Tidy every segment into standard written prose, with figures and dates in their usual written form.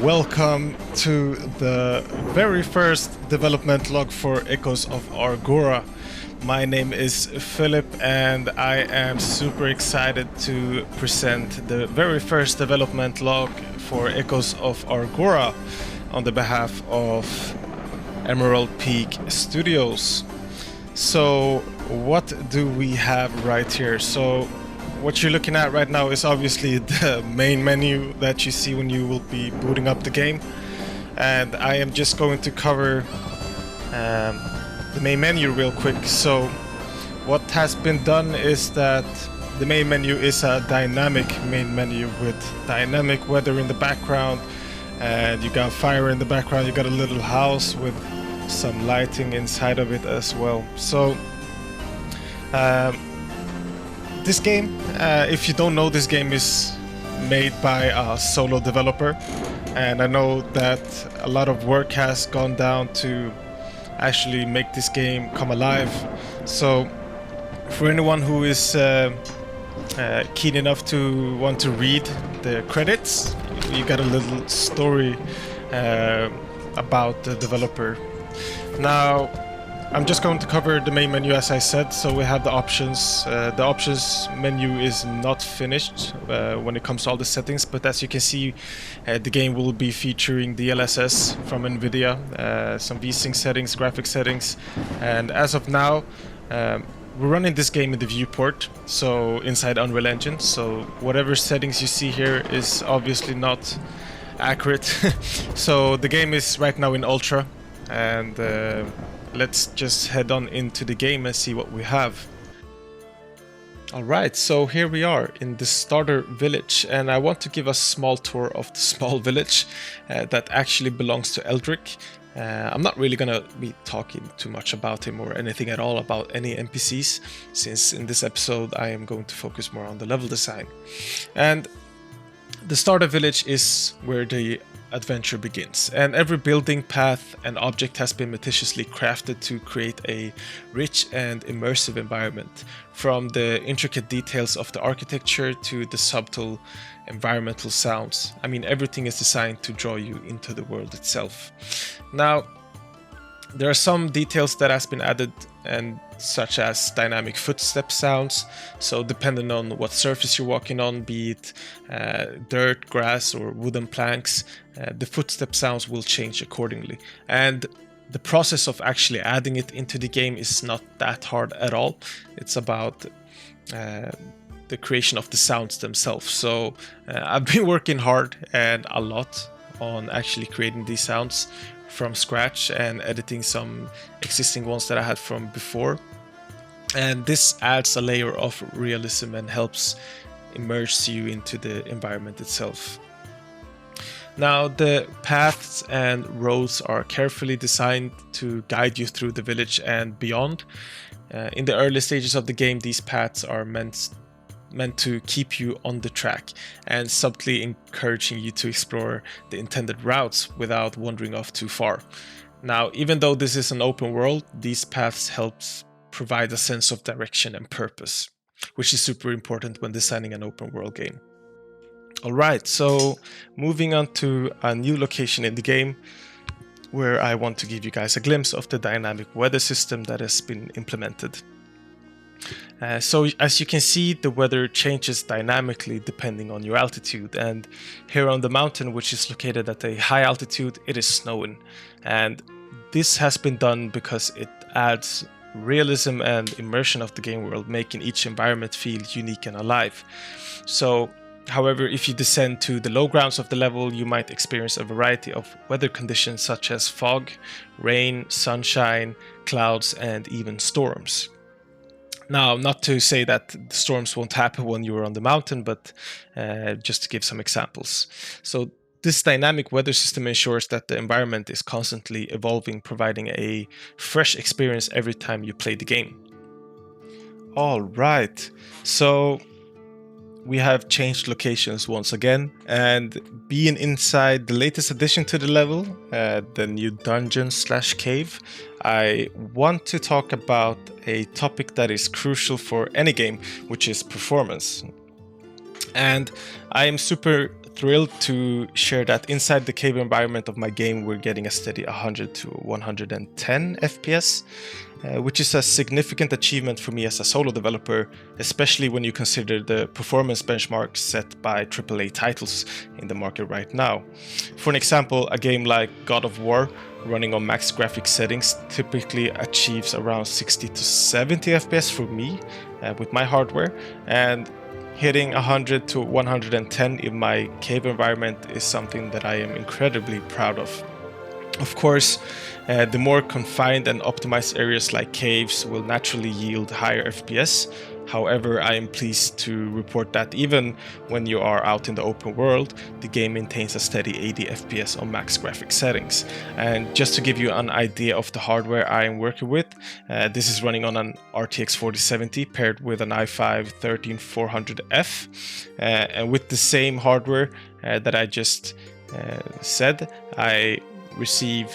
welcome to the very first development log for Echoes of Argora. My name is Philip and I am super excited to present the very first development log for Echoes of Argora on the behalf of Emerald Peak Studios. So what do we have right here? So what you're looking at right now is obviously the main menu that you see when you will be booting up the game, and I am just going to cover the main menu real quick. So what has been done is that the main menu is a dynamic main menu with dynamic weather in the background, and you got fire in the background. You got a little house with some lighting inside of it as well. So this game, if you don't know, this game is made by a solo developer, and I know that a lot of work has gone down to actually make this game come alive. So for anyone who is keen enough to want to read the credits, you got a little story about the developer. Now I'm just going to cover the main menu as I said. So we have the options. The options menu is not finished when it comes to all the settings, but as you can see, the game will be featuring DLSS from NVIDIA, some VSync settings, graphic settings, and as of now, we're running this game in the viewport, so inside Unreal Engine. So whatever settings you see here is obviously not accurate. So the game is right now in Ultra, and let's just head on into the game and see what we have. Alright, so here we are in the starter village, and I want to give a small tour of the small village that actually belongs to Eldrick. I'm not really gonna be talking too much about him or anything at all about any NPCs, since in this episode I am going to focus more on the level design. And the starter village is where the adventure begins, and every building, path and object has been meticulously crafted to create a rich and immersive environment, from the intricate details of the architecture to the subtle environmental sounds. I mean, everything is designed to draw you into the world itself. Now, there are some details that has been added, and such as dynamic footstep sounds. So depending on what surface you're walking on, be it dirt, grass or wooden planks, the footstep sounds will change accordingly. And the process of actually adding it into the game is not that hard at all. It's about the creation of the sounds themselves. So I've been working hard and a lot on actually creating these sounds from scratch and editing some existing ones that I had from before, and this adds a layer of realism and helps immerse you into the environment itself. Now, the paths and roads are carefully designed to guide you through the village and beyond. In the early stages of the game, these paths are meant to keep you on the track and subtly encouraging you to explore the intended routes without wandering off too far. Now, even though this is an open world, these paths help provide a sense of direction and purpose, which is super important when designing an open world game. Alright, so moving on to a new location in the game, where I want to give you guys a glimpse of the dynamic weather system that has been implemented. So as you can see, the weather changes dynamically depending on your altitude, and here on the mountain, which is located at a high altitude, it is snowing, and this has been done because it adds realism and immersion of the game world, making each environment feel unique and alive. So however, if you descend to the low grounds of the level, you might experience a variety of weather conditions such as fog, rain, sunshine, clouds and even storms. Now, not to say that the storms won't happen when you're on the mountain, but just to give some examples. So this dynamic weather system ensures that the environment is constantly evolving, providing a fresh experience every time you play the game. All right, so we have changed locations once again, and being inside the latest addition to the level, the new dungeon/cave, I want to talk about a topic that is crucial for any game, which is performance. And I am super thrilled to share that inside the cave environment of my game, we're getting a steady 100 to 110 FPS, which is a significant achievement for me as a solo developer, especially when you consider the performance benchmarks set by AAA titles in the market right now. For an example, a game like God of War running on max graphics settings typically achieves around 60 to 70 FPS for me with my hardware, and hitting 100 to 110 in my cave environment is something that I am incredibly proud of. Of course, the more confined and optimized areas like caves will naturally yield higher FPS. However, I am pleased to report that even when you are out in the open world, the game maintains a steady 80 FPS on max graphics settings. And just to give you an idea of the hardware I am working with, this is running on an RTX 4070 paired with an i5 13400F. And with the same hardware that I just said, I receive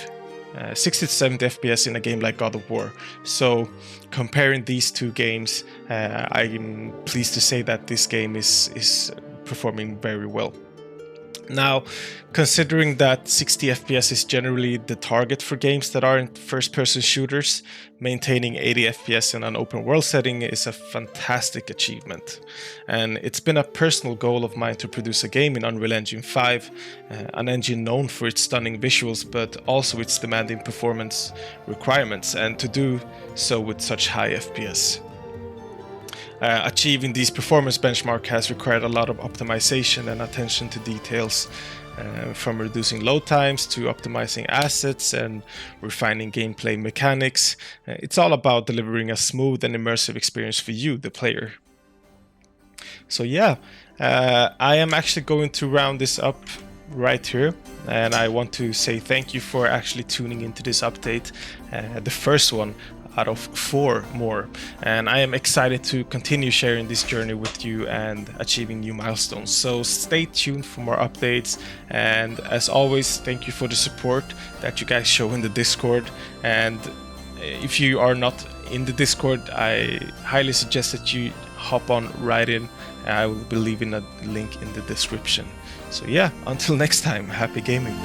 60 to 70 FPS in a game like God of War. So comparing these two games, I'm pleased to say that this game is performing very well. Now, considering that 60 FPS is generally the target for games that aren't first-person shooters, maintaining 80 FPS in an open world setting is a fantastic achievement. And it's been a personal goal of mine to produce a game in Unreal Engine 5, an engine known for its stunning visuals, but also its demanding performance requirements, and to do so with such high FPS. Achieving these performance benchmarks has required a lot of optimization and attention to details, from reducing load times to optimizing assets and refining gameplay mechanics. It's all about delivering a smooth and immersive experience for you, the player. So yeah, I am actually going to round this up right here, and I want to say thank you for actually tuning into this update, the first one out of 4 more, and I am excited to continue sharing this journey with you and achieving new milestones. So stay tuned for more updates, and as always, thank you for the support that you guys show in the Discord. And if you are not in the Discord, I highly suggest that you hop on right in. I will be leaving a link in the description. So yeah, until next time, happy gaming.